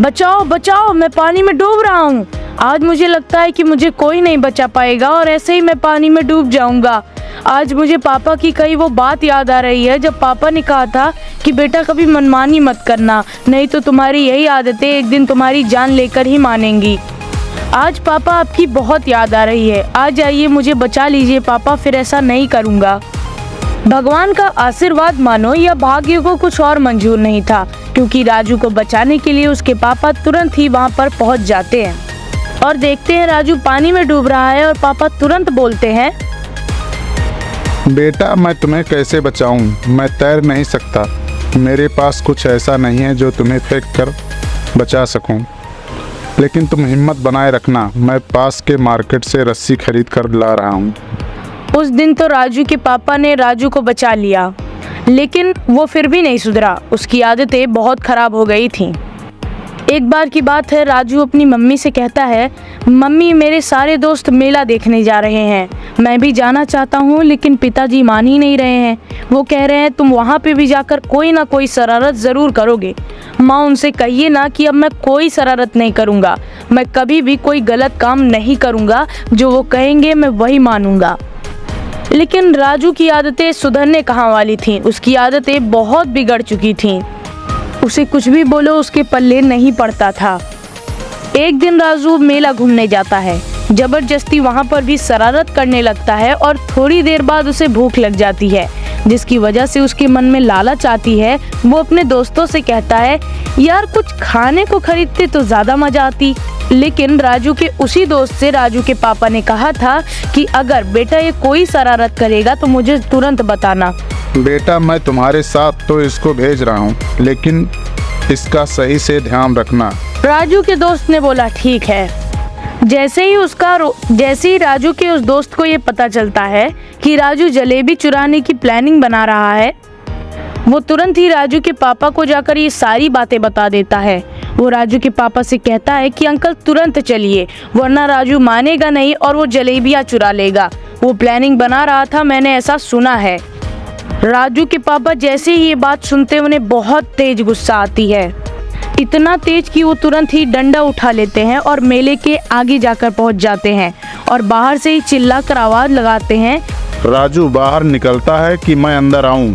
बचाओ बचाओ, मैं पानी में डूब रहा हूँ। आज मुझे लगता है कि मुझे कोई नहीं बचा पाएगा और ऐसे ही मैं पानी में डूब जाऊंगा। आज मुझे पापा की कही वो बात याद आ रही है जब पापा ने कहा था कि बेटा कभी मनमानी मत करना, नहीं तो तुम्हारी यही आदतें एक दिन तुम्हारी जान लेकर ही मानेंगी। आज पापा आपकी बहुत याद आ रही है, आज आइए मुझे बचा लीजिए पापा, फिर ऐसा नहीं करूँगा। भगवान का आशीर्वाद मानो या भाग्य को कुछ और मंजूर नहीं था, क्योंकि राजू को बचाने के लिए उसके पापा तुरंत ही वहाँ पर पहुँच जाते हैं और देखते हैं राजू पानी में डूब रहा है और पापा तुरंत बोलते हैं, बेटा मैं तुम्हें कैसे बचाऊं? मैं तैर नहीं सकता। मेरे पास कुछ ऐसा नहीं है जो तुम्हें फेंक कर बचा सकूं। लेकिन तुम हिम्मत बनाए रखना, मैं पास के मार्केट से रस्सी खरीद कर ला रहा हूं। उस दिन तो राजू के पापा ने राजू को बचा लिया, लेकिन वो फिर भी नहीं सुधरा। उसकी आदतें बहुत खराब हो गई थीं। एक बार की बात है, राजू अपनी मम्मी से कहता है, मम्मी मेरे सारे दोस्त मेला देखने जा रहे हैं, मैं भी जाना चाहता हूँ, लेकिन पिताजी मान ही नहीं रहे हैं। वो कह रहे हैं तुम वहाँ पे भी जाकर कोई ना कोई शरारत ज़रूर करोगे। माँ उनसे कहिए ना कि अब मैं कोई शरारत नहीं करूँगा, मैं कभी भी कोई गलत काम नहीं करूँगा, जो वो कहेंगे मैं वही मानूँगा। लेकिन राजू की आदतें सुधरने कहाँ वाली थीं। उसकी आदतें बहुत बिगड़ चुकी थीं। उसे कुछ भी बोलो उसके पल्ले नहीं पड़ता था। एक दिन राजू मेला घूमने जाता है, जबरदस्ती वहाँ पर भी शरारत करने लगता है और थोड़ी देर बाद उसे भूख लग जाती है, जिसकी वजह से उसके मन में लालच आती है। वो अपने दोस्तों से कहता है, यार कुछ खाने को खरीदते तो ज़्यादा मज़ा आती। लेकिन राजू के उसी दोस्त से राजू के पापा ने कहा था कि अगर बेटा ये कोई शरारत करेगा तो मुझे तुरंत बताना। बेटा मैं तुम्हारे साथ तो इसको भेज रहा हूँ, लेकिन इसका सही से ध्यान रखना। राजू के दोस्त ने बोला ठीक है। जैसे ही राजू के उस दोस्त को ये पता चलता है कि राजू जलेबी चुराने की प्लानिंग बना रहा है, वो तुरंत ही राजू के पापा को जाकर ये सारी बातें बता देता है। वो राजू के पापा से कहता है कि अंकल तुरंत चलिए, वरना राजू मानेगा नहीं और वो जलेबियाँ चुरा लेगा। वो प्लानिंग बना रहा था, मैंने ऐसा सुना है। राजू के पापा जैसे ही ये बात सुनते उन्हें बहुत तेज गुस्सा आती है, इतना तेज कि वो तुरंत ही डंडा उठा लेते हैं और मेले के आगे जाकर पहुंच जाते हैं और बाहर से ही चिल्लाकर आवाज लगाते हैं, राजू बाहर निकलता है कि मैं अंदर आऊं?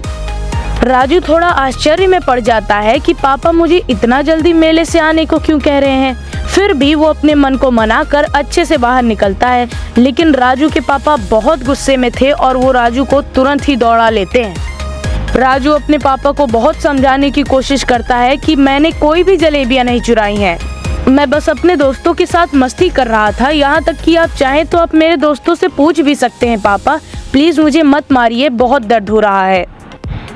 राजू थोड़ा आश्चर्य में पड़ जाता है कि पापा मुझे इतना जल्दी मेले से आने को क्यों कह रहे हैं। फिर भी वो अपने मन को मनाकर अच्छे से बाहर निकलता है, लेकिन राजू के पापा बहुत गुस्से में थे और वो राजू को तुरंत ही दौड़ा लेते हैं। राजू अपने पापा को बहुत समझाने की कोशिश करता है कि मैंने कोई भी जलेबियां नहीं चुराई हैं, मैं बस अपने दोस्तों के साथ मस्ती कर रहा था। यहाँ तक कि आप चाहें तो आप मेरे दोस्तों से पूछ भी सकते हैं, पापा प्लीज मुझे मत मारिए, बहुत दर्द हो रहा है।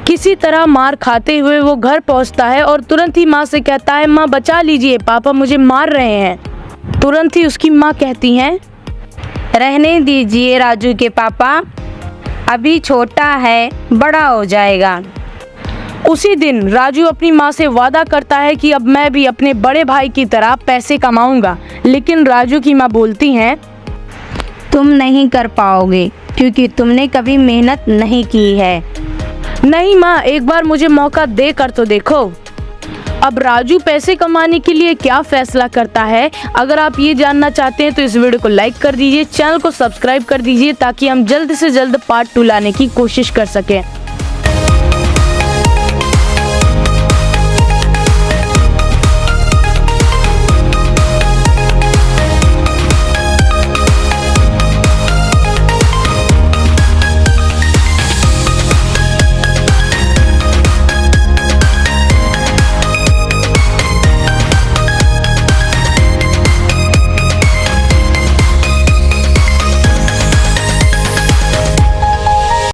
किसी तरह मार खाते हुए वो घर पहुंचता है और तुरंत ही माँ से कहता है, माँ बचा लीजिए, पापा मुझे मार रहे हैं। तुरंत ही उसकी माँ कहती हैं, रहने दीजिए राजू के पापा, अभी छोटा है, बड़ा हो जाएगा। उसी दिन राजू अपनी माँ से वादा करता है कि अब मैं भी अपने बड़े भाई की तरह पैसे कमाऊंगा। लेकिन राजू की माँ बोलती हैं, तुम नहीं कर पाओगे क्योंकि तुमने कभी मेहनत नहीं की है। नहीं माँ, एक बार मुझे मौका दे कर तो देखो। अब राजू पैसे कमाने के लिए क्या फैसला करता है, अगर आप ये जानना चाहते हैं तो इस वीडियो को लाइक कर दीजिए, चैनल को सब्सक्राइब कर दीजिए ताकि हम जल्द से जल्द पार्ट 2 लाने की कोशिश कर सकें।